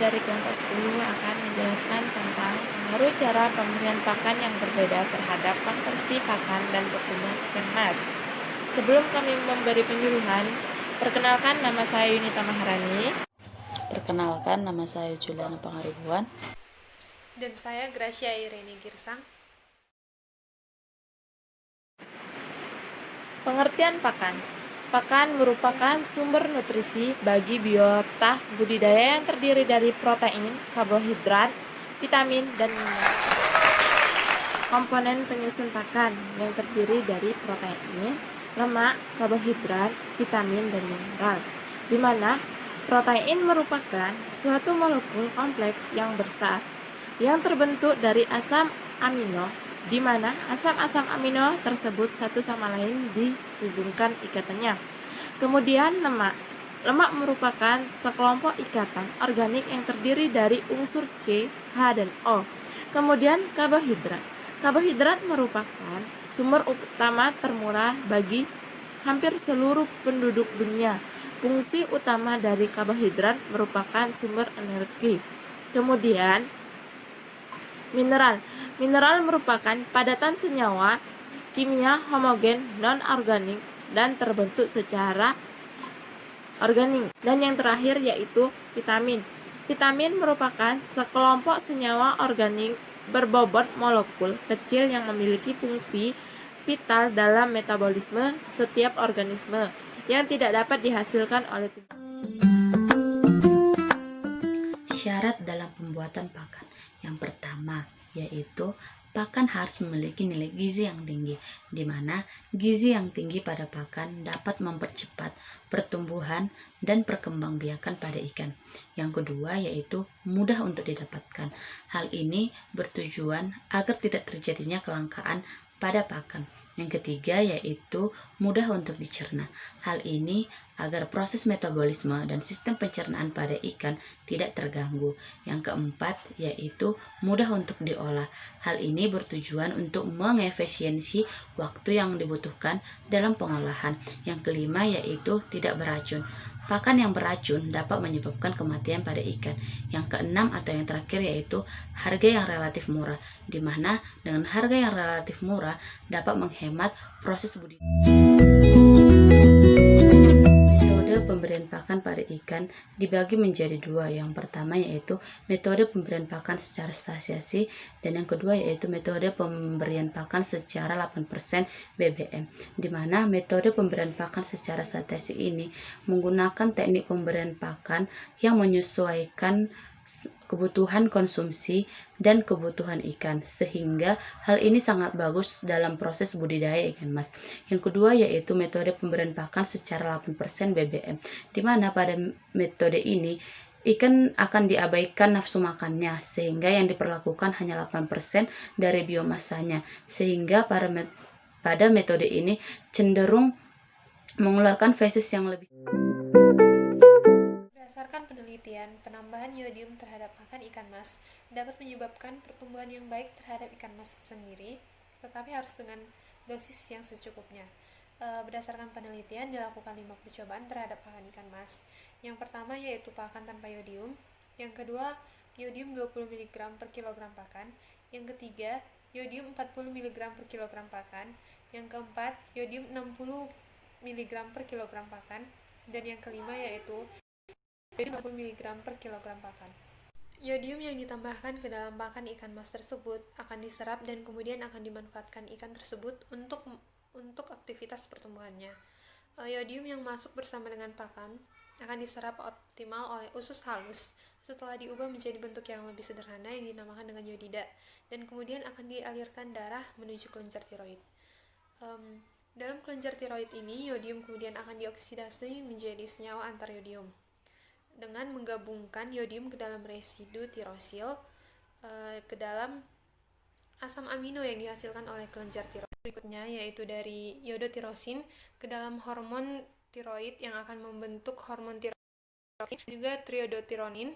dari kelompok 10 akan menjelaskan tentang pengaruh cara pemberian pakan yang berbeda terhadap konversi pakan dan pertumbuhan ikan mas. Sebelum kami memberi penyuluhan, perkenalkan nama saya Yunita Maharani. Perkenalkan, nama saya Juliana Pangaribuan. Dan saya Gracia Irene Girsang. Pengertian pakan. Pakan merupakan sumber nutrisi bagi biota budidaya yang terdiri dari protein, karbohidrat, vitamin, dan mineral. Komponen penyusun pakan yang terdiri dari protein, lemak, karbohidrat, vitamin, dan mineral, di mana protein merupakan suatu molekul kompleks yang besar yang terbentuk dari asam amino, di mana asam-asam amino tersebut satu sama lain dihubungkan ikatannya. Kemudian lemak. Lemak merupakan sekelompok ikatan organik yang terdiri dari unsur C, H, dan O. Kemudian karbohidrat. Karbohidrat merupakan sumber utama termurah bagi hampir seluruh penduduk dunia. Fungsi utama dari karbohidrat merupakan sumber energi. Kemudian mineral. Mineral merupakan padatan senyawa kimia homogen non-organik dan terbentuk secara organik. Dan yang terakhir yaitu vitamin. Vitamin merupakan sekelompok senyawa organik berbobot molekul kecil yang memiliki fungsi vital dalam metabolisme setiap organisme yang tidak dapat dihasilkan oleh tubuh. Syarat dalam pembuatan pakan. Yang pertama yaitu pakan harus memiliki nilai gizi yang tinggi, di mana gizi yang tinggi pada pakan dapat mempercepat pertumbuhan dan perkembangbiakan pada ikan. Yang kedua yaitu mudah untuk didapatkan. Hal ini bertujuan agar tidak terjadinya kelangkaan pada pakan. Yang ketiga yaitu mudah untuk dicerna. Hal ini agar proses metabolisme dan sistem pencernaan pada ikan tidak terganggu. Yang keempat yaitu mudah untuk diolah. Hal ini bertujuan untuk mengefisiensi waktu yang dibutuhkan dalam pengolahan. Yang kelima yaitu tidak beracun. Pakan yang beracun dapat menyebabkan kematian pada ikan. Yang keenam atau yang terakhir yaitu harga yang relatif murah, di mana dengan harga yang relatif murah dapat menghemat proses budidaya. Metode pemberian pakan pada ikan dibagi menjadi dua. Yang pertama yaitu metode pemberian pakan secara stasiasi, dan yang kedua yaitu metode pemberian pakan secara 8% BBM, di mana metode pemberian pakan secara stasiasi ini menggunakan teknik pemberian pakan yang menyesuaikan kebutuhan konsumsi dan kebutuhan ikan, sehingga hal ini sangat bagus dalam proses budidaya ikan mas. Yang kedua yaitu metode pemberian pakan secara 8% BBM, di mana pada metode ini ikan akan diabaikan nafsu makannya, sehingga yang diperlakukan hanya 8% dari biomasanya, sehingga pada metode ini cenderung mengeluarkan feses yang lebih. Berdasarkan penelitian, penambahan iodium terhadap pakan ikan mas dapat menyebabkan pertumbuhan yang baik terhadap ikan mas sendiri, tetapi harus dengan dosis yang secukupnya. Berdasarkan penelitian, dilakukan 5 percobaan terhadap pakan ikan mas. Yang pertama yaitu pakan tanpa iodium, yang kedua iodium 20 mg per kilogram pakan, yang ketiga iodium 40 mg per kilogram pakan, yang keempat iodium 60 mg per kilogram pakan, dan yang kelima yaitu iodium 60 mg per kilogram pakan. Iodium yang ditambahkan ke dalam pakan ikan mas tersebut akan diserap dan kemudian akan dimanfaatkan ikan tersebut untuk aktivitas pertumbuhannya. Iodium yang masuk bersama dengan pakan akan diserap optimal oleh usus halus setelah diubah menjadi bentuk yang lebih sederhana yang dinamakan dengan iodida, dan kemudian akan dialirkan darah menuju kelenjar tiroid. Dalam kelenjar tiroid ini, iodium kemudian akan dioksidasi menjadi senyawa antariodium dengan menggabungkan iodium ke dalam residu tirosil ke dalam asam amino yang dihasilkan oleh kelenjar tiroid. Berikutnya yaitu dari iodotirosin ke dalam hormon tiroid yang akan membentuk hormon tiroid, juga triodotironin,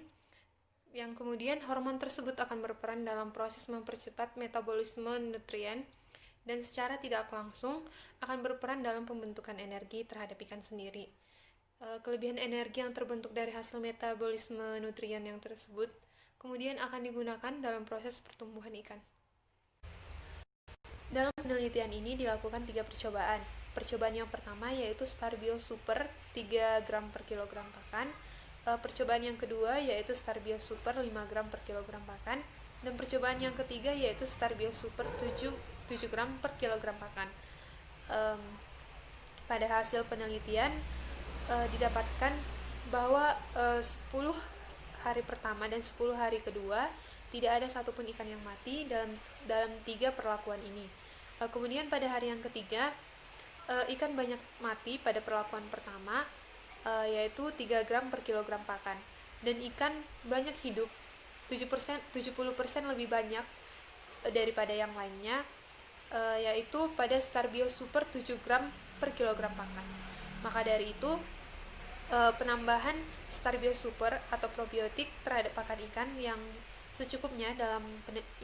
yang kemudian hormon tersebut akan berperan dalam proses mempercepat metabolisme nutrien dan secara tidak langsung akan berperan dalam pembentukan energi terhadap ikan sendiri. kelebihan energi yang terbentuk dari hasil metabolisme nutrien yang tersebut kemudian akan digunakan dalam proses pertumbuhan ikan. Dalam penelitian ini dilakukan 3 percobaan. Percobaan yang pertama yaitu Starbio Super 3 gram per kilogram pakan. Percobaan yang kedua yaitu Starbio Super 5 gram per kilogram pakan. Dan percobaan yang ketiga yaitu Starbio Super 7 gram per kilogram pakan. Pada hasil penelitian didapatkan bahwa 10 hari pertama dan 10 hari kedua tidak ada satupun ikan yang mati dalam 3 perlakuan ini. Kemudian pada hari yang ketiga ikan banyak mati pada perlakuan pertama yaitu 3 gram per kilogram pakan, dan ikan banyak hidup 70% lebih banyak daripada yang lainnya, yaitu pada Starbio Super 7 gram per kilogram pakan. Maka dari itu penambahan Starbio Super atau probiotik terhadap pakan ikan yang secukupnya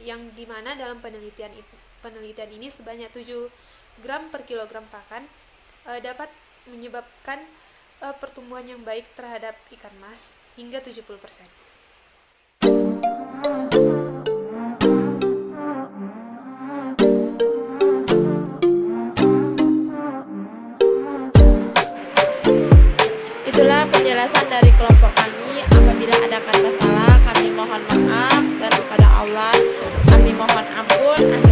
yang dimana dalam penelitian ini sebanyak 7 gram per kilogram pakan dapat menyebabkan pertumbuhan yang baik terhadap ikan mas hingga 70%. Itulah penjelasan dari kelompok kami. Apabila ada kata salah, kami mohon maaf, dan kepada Allah kami mohon ampun.